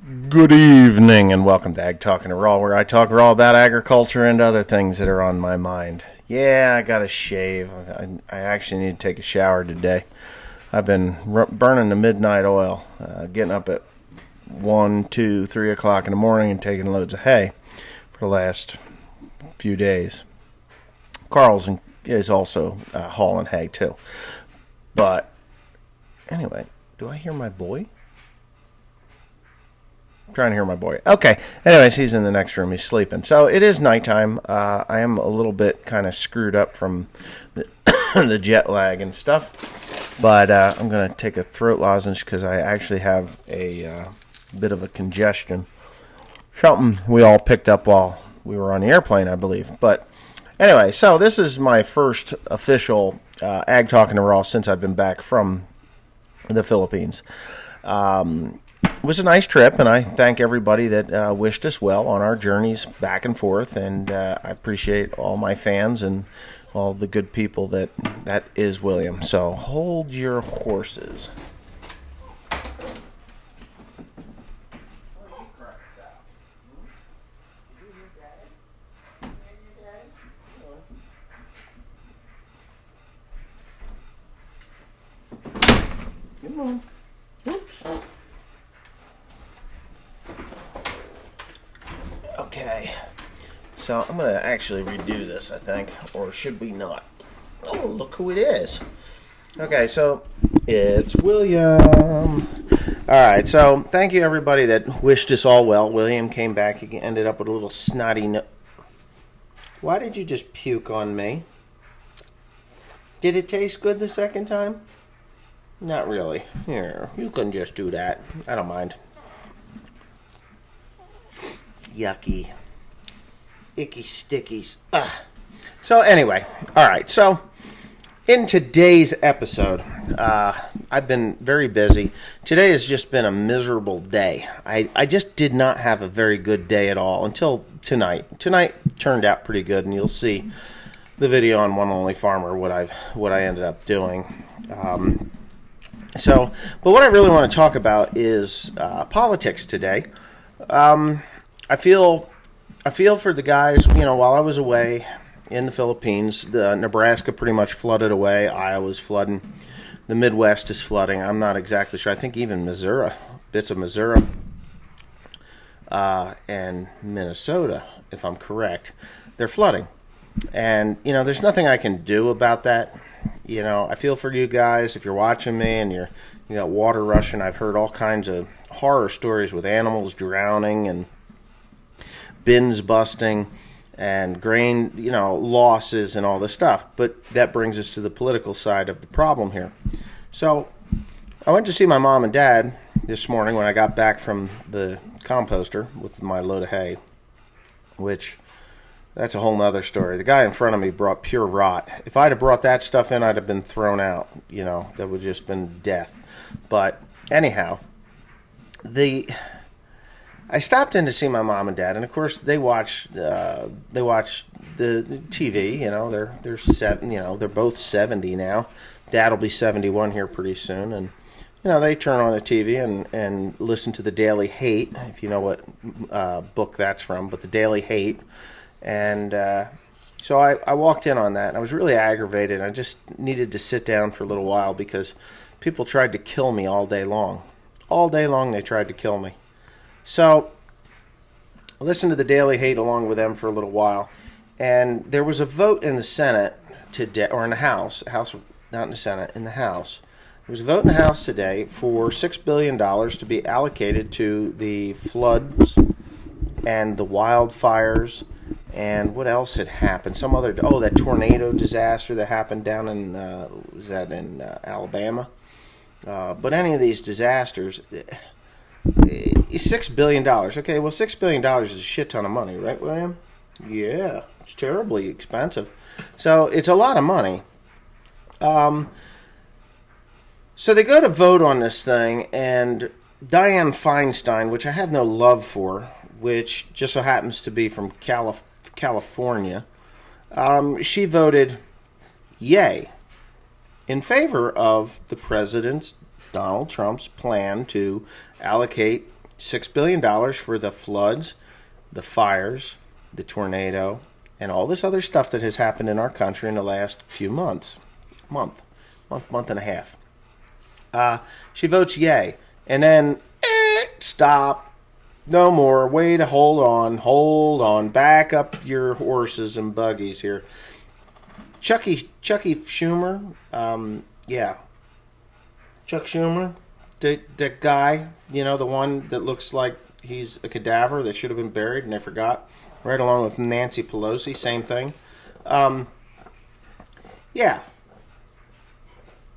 Good evening and welcome to Ag Talking Raw, where I talk raw about agriculture and other things that are on my mind. Yeah, I got to shave. I actually need to take a shower today. I've been burning the midnight oil, getting up at 1, 2, 3 o'clock in the morning and taking loads of hay for the last few days. Carl's is also hauling hay too. But anyway, do I hear my boy? Trying to hear my boy. Okay. Anyways, he's in the next room. He's sleeping. So it is nighttime. I am a little bit kind of screwed up from the jet lag and stuff. But I'm going to take a throat lozenge because I actually have a bit of a congestion. Something we all picked up while we were on the airplane, I believe. But anyway, so this is my first official Ag Talking Raw since I've been back from the Philippines. It was a nice trip, and I thank everybody that wished us well on our journeys back and forth, and I appreciate all my fans and all the good people that is William. So hold your horses. Come on. Oops. Okay, so I'm going to actually redo this, I think, or should we not? Oh, look who it is. Okay, so it's William. Alright, so thank you everybody that wished us all well. William came back, he ended up with a little snotty nose. Why did you just puke on me? Did it taste good the second time? Not really. Here, you can just do that. I don't mind. Yucky. Icky stickies. Ugh. So anyway, alright, so in today's episode, I've been very busy. Today has just been a miserable day. I just did not have a very good day at all until tonight. Tonight turned out pretty good, and you'll see the video on One Only Farmer, what I ended up doing. But what I really want to talk about is politics today. I feel for the guys, while I was away in the Philippines, Nebraska pretty much flooded away. Iowa's flooding. The Midwest is flooding. I'm not exactly sure. I think even Missouri, bits of Missouri, and Minnesota, if I'm correct, they're flooding. And, there's nothing I can do about that. I feel for you guys if you're watching me and you got water rushing. I've heard all kinds of horror stories with animals drowning and bins busting and grain, losses and all this stuff. But that brings us to the political side of the problem here. So I went to see my mom and dad this morning when I got back from the composter with my load of hay, which that's a whole nother story. The guy in front of me brought pure rot. If I'd have brought that stuff in, I'd have been thrown out. That would have just been death. But anyhow, I stopped in to see my mom and dad, and of course they watch the TV. They're seven. They're both 70 now. Dad will be 71 here pretty soon, and they turn on the TV and listen to the Daily Hate, if you know what book that's from, but the Daily Hate. And so I walked in on that, and I was really aggravated. I just needed to sit down for a little while because people tried to kill me all day long. All day long they tried to kill me. So I listened to the Daily Hate along with them for a little while, and there was a vote in the Senate today, or in the House, not in the Senate, in the House. There was a vote in the House today for $6 billion to be allocated to the floods and the wildfires, and what else had happened? That tornado disaster that happened down in, was that in Alabama? But any of these disasters, $6 billion. Okay, well, $6 billion is a shit ton of money, right, William? Yeah, it's terribly expensive. So it's a lot of money. So they go to vote on this thing, and Dianne Feinstein, which I have no love for, which just so happens to be from California, she voted yay in favor of the president's, Donald Trump's, plan to allocate $6 billion for the floods, the fires, the tornado, and all this other stuff that has happened in our country in the last few months. Month and a half. She votes yay. And then, stop. No more. Wait, hold on. Back up your horses and buggies here. Chucky Schumer, Chuck Schumer, the guy, the one that looks like he's a cadaver that should have been buried and they forgot, right along with Nancy Pelosi, same thing.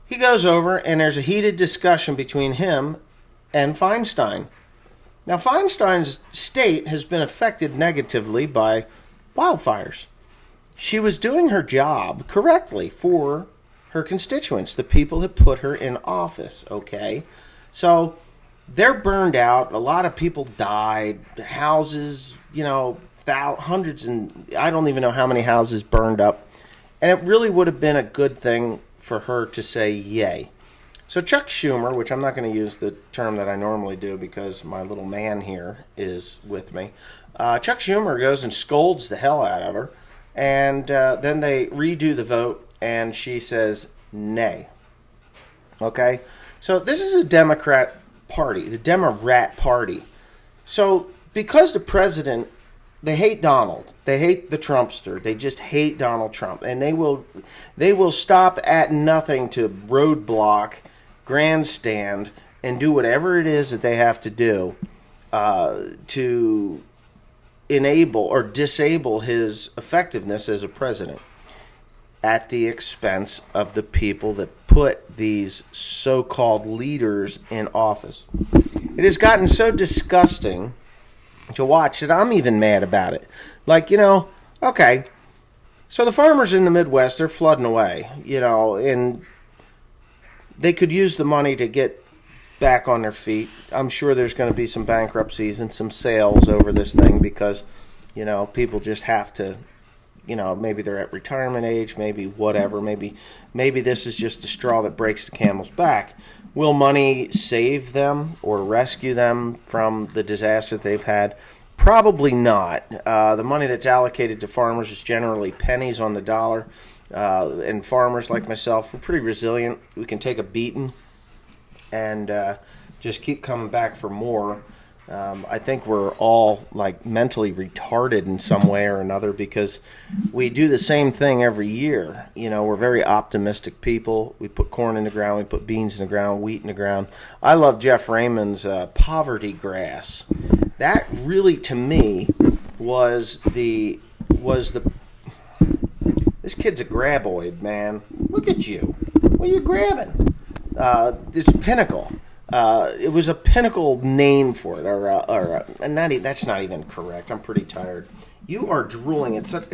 He goes over and there's a heated discussion between him and Feinstein. Now, Feinstein's state has been affected negatively by wildfires. She was doing her job correctly for her constituents, the people that put her in office, okay? So they're burned out. A lot of people died. Houses, hundreds and I don't even know how many houses burned up. And it really would have been a good thing for her to say yay. So Chuck Schumer, which I'm not going to use the term that I normally do because my little man here is with me. Chuck Schumer goes and scolds the hell out of her. And then they redo the vote, and she says nay. Okay? So this is a Democrat party, the Democrat Party. So because the president, they hate Donald. They hate the Trumpster. They just hate Donald Trump. And they will stop at nothing to roadblock, grandstand, and do whatever it is that they have to do to enable or disable his effectiveness as a president at the expense of the people that put these so-called leaders in office. It has gotten so disgusting to watch that I'm even mad about it. Okay, so the farmers in the Midwest, they're flooding away, and they could use the money to get back on their feet. I'm sure there's going to be some bankruptcies and some sales over this thing because, people just have to, maybe they're at retirement age, maybe whatever, maybe this is just the straw that breaks the camel's back. Will money save them or rescue them from the disaster that they've had? Probably not. The money that's allocated to farmers is generally pennies on the dollar, and farmers like myself, we're pretty resilient. We can take a beating and just keep coming back for more. I think we're all mentally retarded in some way or another because we do the same thing every year. We're very optimistic people. We put corn in the ground, we put beans in the ground, wheat in the ground. I love Jeff Raymond's poverty grass. That really, to me, was the. This kid's a graboid, man. Look at you. What are you grabbing? It's Pinnacle. It was a Pinnacle name for it, that's not even correct. I'm pretty tired. You are drooling at such.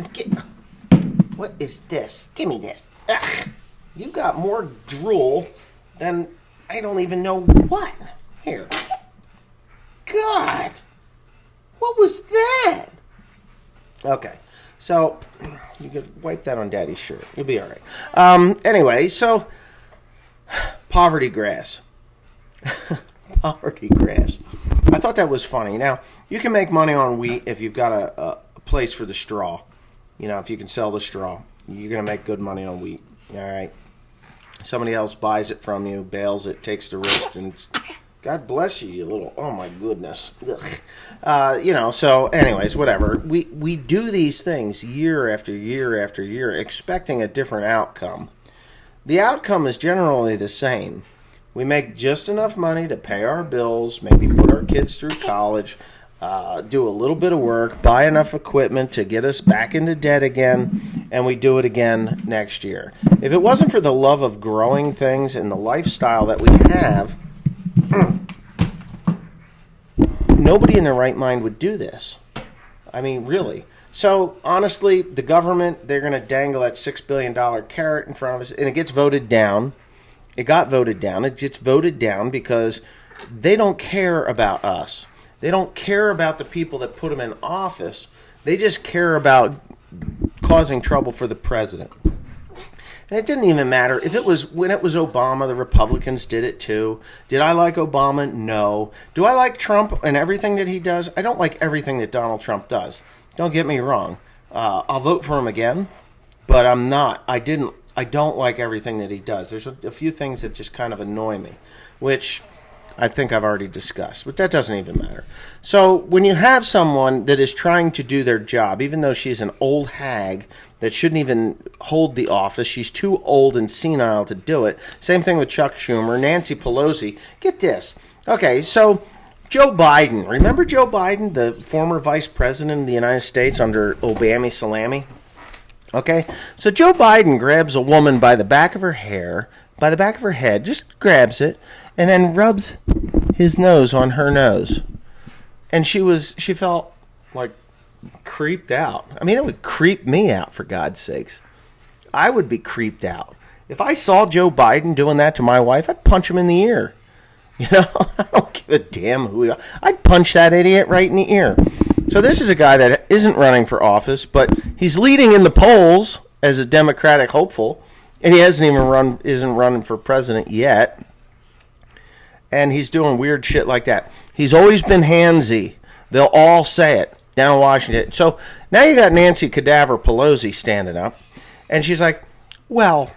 What is this? Give me this. Ugh. You got more drool than I don't even know what. Here. God, what was that? Okay, so you could wipe that on Daddy's shirt. You'll be all right. Anyway, so poverty grass. Poverty grass. I thought that was funny. Now, you can make money on wheat if you've got a place for the straw. If you can sell the straw, you're going to make good money on wheat. All right. Somebody else buys it from you, bales it, takes the risk, and God bless you, you little, oh my goodness. So anyways, whatever. We do these things year after year after year, expecting a different outcome. The outcome is generally the same. We make just enough money to pay our bills, maybe put our kids through college, do a little bit of work, buy enough equipment to get us back into debt again, and we do it again next year. If it wasn't for the love of growing things and the lifestyle that we have, nobody in their right mind would do this. I mean, really. So, honestly, the government, they're going to dangle that $6 billion carrot in front of us, and it gets voted down. It got voted down. It gets voted down because they don't care about us. They don't care about the people that put them in office. They just care about causing trouble for the president. And it didn't even matter if it was when it was Obama, the Republicans did it too. Did I like Obama? No. Do I like Trump and everything that he does? I don't like everything that Donald Trump does. Don't get me wrong. I'll vote for him again, but I'm not. I don't like everything that he does. There's a few things that just kind of annoy me, which I think I've already discussed, but that doesn't even matter. So when you have someone that is trying to do their job, even though she's an old hag that shouldn't even hold the office, she's too old and senile to do it. Same thing with Chuck Schumer, Nancy Pelosi. Get this. Okay, so Joe Biden. Remember Joe Biden, the former vice president of the United States under Obama Salami? Okay, so Joe Biden grabs a woman by the back of her hair, by the back of her head, just grabs it, and then rubs his nose on her nose. And she felt like creeped out. I mean, it would creep me out, for God's sakes. I would be creeped out. If I saw Joe Biden doing that to my wife, I'd punch him in the ear. You know, I don't give a damn who he is. I'd punch that idiot right in the ear. So this is a guy that isn't running for office, but he's leading in the polls as a Democratic hopeful, and he isn't running for president yet. And he's doing weird shit like that. He's always been handsy. They'll all say it down in Washington. So now you got Nancy Cadaver Pelosi standing up, and she's like, well,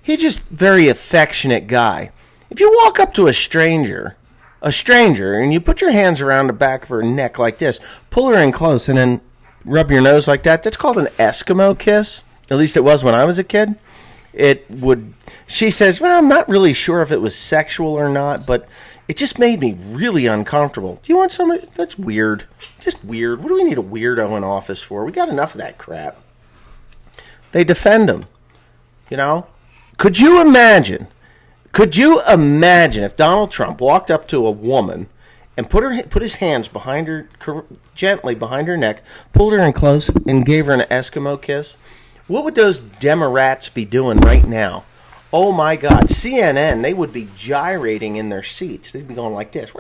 he's just a very affectionate guy. If you walk up to a stranger, and you put your hands around the back of her neck like this, pull her in close, and then rub your nose like that, that's called an Eskimo kiss. At least it was when I was a kid. She says, well, I'm not really sure if it was sexual or not, but it just made me really uncomfortable. Do you want somebody? That's weird. Just weird. What do we need a weirdo in office for? We got enough of that crap. They defend him. You know? Could you imagine if Donald Trump walked up to a woman and put his hands behind her, gently behind her neck, pulled her in close, and gave her an Eskimo kiss? What would those Democrats be doing right now? Oh my God, CNN, they would be gyrating in their seats. They'd be going like this.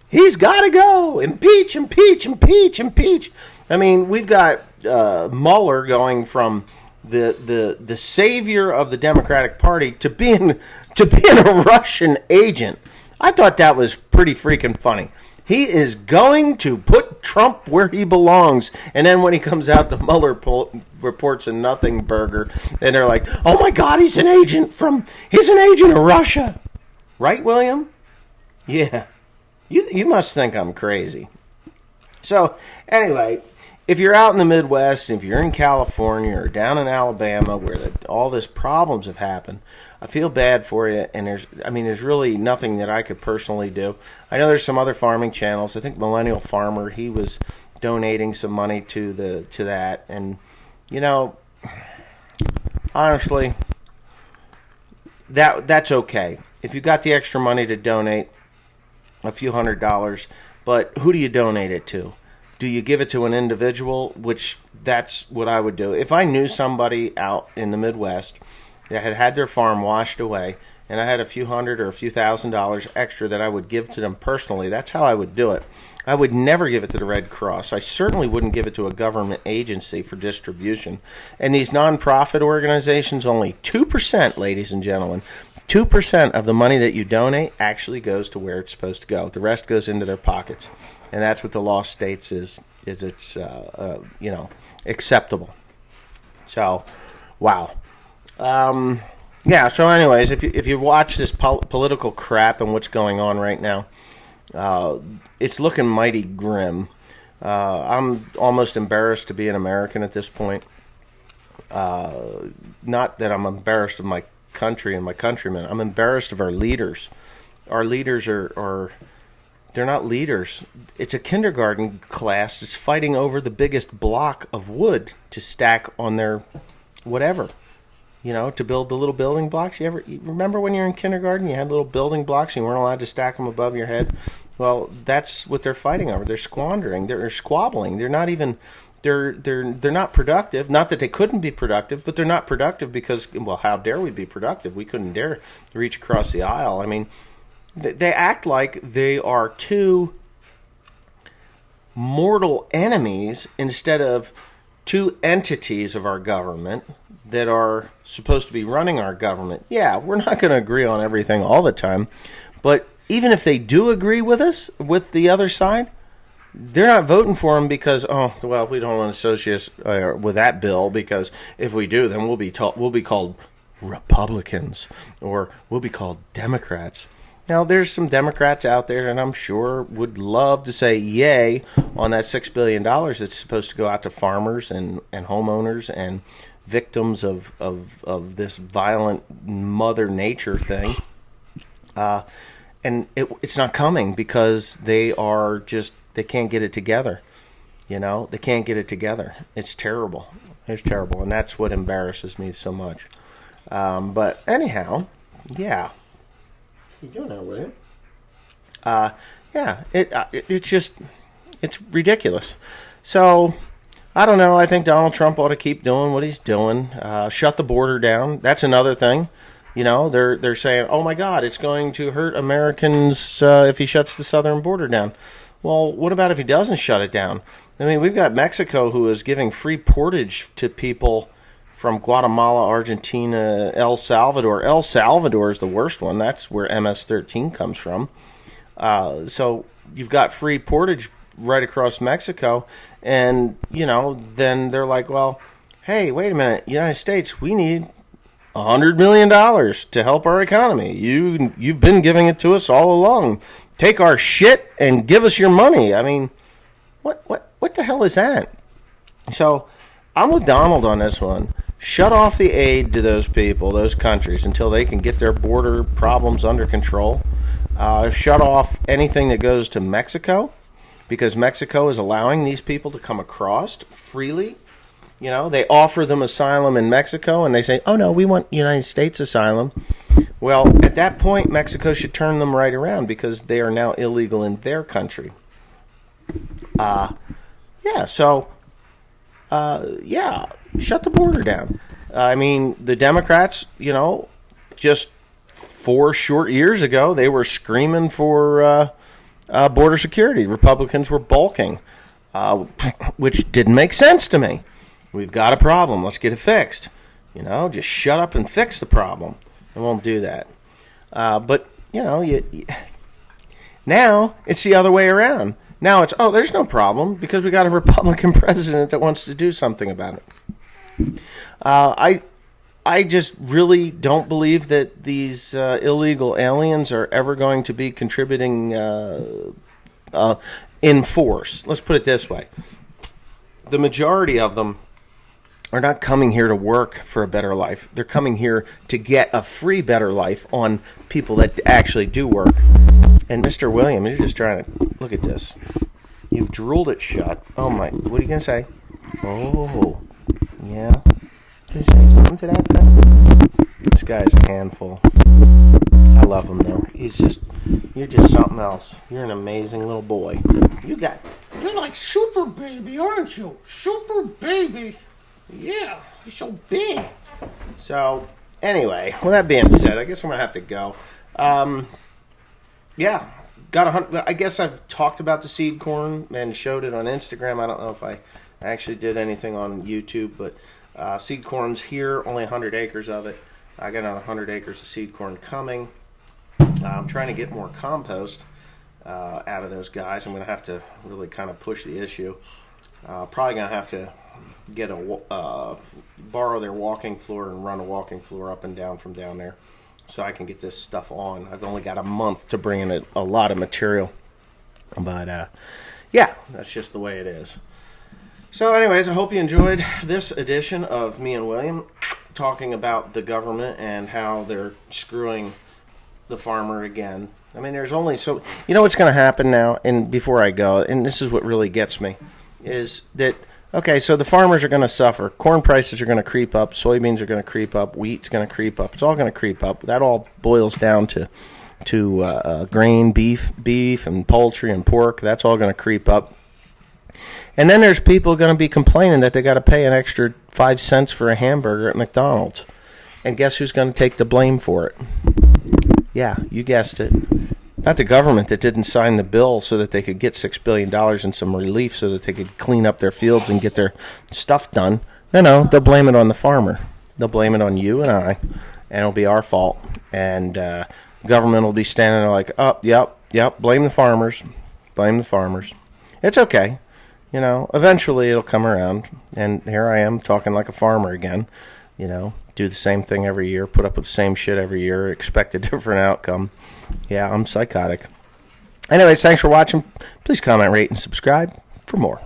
He's got to go. Impeach, impeach, impeach, impeach. I mean, we've got Mueller going from the savior of the Democratic Party to being a Russian agent. I thought that was pretty freaking funny. He is going to put Trump where he belongs. And then when he comes out, the Mueller reports a nothing burger. And they're like, oh my God, he's an agent of Russia. Right, William? Yeah. You must think I'm crazy. So, anyway, if you're out in the Midwest, and if you're in California or down in Alabama where all these problems have happened, I feel bad for you, and there's really nothing that I could personally do. I know there's some other farming channels. I think Millennial Farmer, he was donating some money to that, and you know, honestly, that's okay. If you got the extra money to donate a few $100s, but who do you donate it to? Do you give it to an individual? Which that's what I would do. If I knew somebody out in the Midwest that had their farm washed away, and I had a few $100 or a few $1,000s extra that I would give to them personally, that's how I would do it. I would never give it to the Red Cross. I certainly wouldn't give it to a government agency for distribution. And these nonprofit organizations, only 2%, ladies and gentlemen, 2% of the money that you donate actually goes to where it's supposed to go. The rest goes into their pockets. And that's what the law states is it's acceptable. So, wow. So anyways, if you watch this political crap and what's going on right now, it's looking mighty grim. I'm almost embarrassed to be an American at this point. Not that I'm embarrassed of my country and my countrymen. I'm embarrassed of our leaders. Our leaders are they're not leaders. It's a kindergarten class that's fighting over the biggest block of wood to stack on their whatever. You know, to build the little building blocks. You remember when you were in kindergarten, you had little building blocks and you weren't allowed to stack them above your head? Well, that's what they're fighting over. They're squandering. They're squabbling. They're not even. They're not productive. Not that they couldn't be productive, but they're not productive because, well, how dare we be productive? We couldn't dare reach across the aisle. I mean, they act like they are two mortal enemies instead of two entities of our government that are supposed to be running our government. Yeah, we're not going to agree on everything all the time, but even if they do agree with us, with the other side, they're not voting for them because, we don't want to associate with that bill, because if we do, then we'll be called Republicans, or we'll be called Democrats. Now, there's some Democrats out there, and I'm sure would love to say yay on that $6 billion that's supposed to go out to farmers and homeowners and victims of this violent Mother Nature thing. And it's not coming because they can't get it together. They can't get it together. It's terrible. It's terrible, and that's what embarrasses me so much. But anyhow, yeah. You doing that, William? It's ridiculous. So, I don't know. I think Donald Trump ought to keep doing what he's doing. Shut the border down. That's another thing. They're saying, oh my God, it's going to hurt Americans if he shuts the southern border down. Well, what about if he doesn't shut it down? I mean, we've got Mexico, who is giving free portage to people from Guatemala, Argentina, El Salvador. El Salvador is the worst one. That's where MS-13 comes from. So you've got free portage right across Mexico. And, then they're like, well, hey, wait a minute. United States, we need $100 million to help our economy. You've been giving it to us all along. Take our shit and give us your money. I mean, what the hell is that? So I'm with Donald on this one. Shut off the aid to those people, those countries, until they can get their border problems under control. Shut off anything that goes to Mexico, because Mexico is allowing these people to come across freely. They offer them asylum in Mexico, and they say, oh, no, we want United States asylum. Well, at that point, Mexico should turn them right around, because they are now illegal in their country. Shut the border down. I mean, the Democrats, just 4 short years ago, they were screaming for border security. Republicans were balking, which didn't make sense to me. We've got a problem. Let's get it fixed. Just shut up and fix the problem. I won't do that. But now it's the other way around. Now it's, there's no problem because we got a Republican president that wants to do something about it. I just really don't believe that these illegal aliens are ever going to be contributing in force. Let's put it this way. The majority of them are not coming here to work for a better life. They're coming here to get a free better life on people that actually do work. And Mr. William, you're just trying to look at this. You've drooled it shut. Oh my, what are you going to say? Oh, yeah. Can you say something to that thing? This guy's a handful. I love him though. You're just something else. You're an amazing little boy. You're like Super Baby, aren't you? Super Baby. Yeah, you're so big. So, anyway, with that being said, I guess I'm going to have to go. I guess I've talked about the seed corn and showed it on Instagram. I don't know if I actually did anything on YouTube, but seed corn's here, only 100 acres of it. I got another 100 acres of seed corn coming. I'm trying to get more compost out of those guys. I'm going to have to really kind of push the issue. Probably going to have to get borrow their walking floor and run a walking floor up and down from down there so I can get this stuff on. I've only got a month to bring in a lot of material. But, that's just the way it is. So, anyways, I hope you enjoyed this edition of me and William talking about the government and how they're screwing the farmer again. I mean, there's only so... You know what's going to happen now, and before I go, and this is what really gets me, is that, okay, so the farmers are going to suffer. Corn prices are going to creep up. Soybeans are going to creep up. Wheat's going to creep up. It's all going to creep up. That all boils down to grain, beef, and poultry and pork. That's all going to creep up. And then there's people going to be complaining that they got to pay an extra 5 cents for a hamburger at McDonald's. And guess who's going to take the blame for it? Yeah, you guessed it. not the government that didn't sign the bill so that they could get $6 billion in some relief so that they could clean up their fields and get their stuff done. No, they'll blame it on the farmer. They'll blame it on you and I, and it'll be our fault. And government will be standing there like, oh, yep, blame the farmers. Blame the farmers. It's okay. Eventually it'll come around. And here I am talking like a farmer again. Do the same thing every year, put up with the same shit every year, expect a different outcome. Yeah, I'm psychotic. Anyways, thanks for watching. Please comment, rate, and subscribe for more.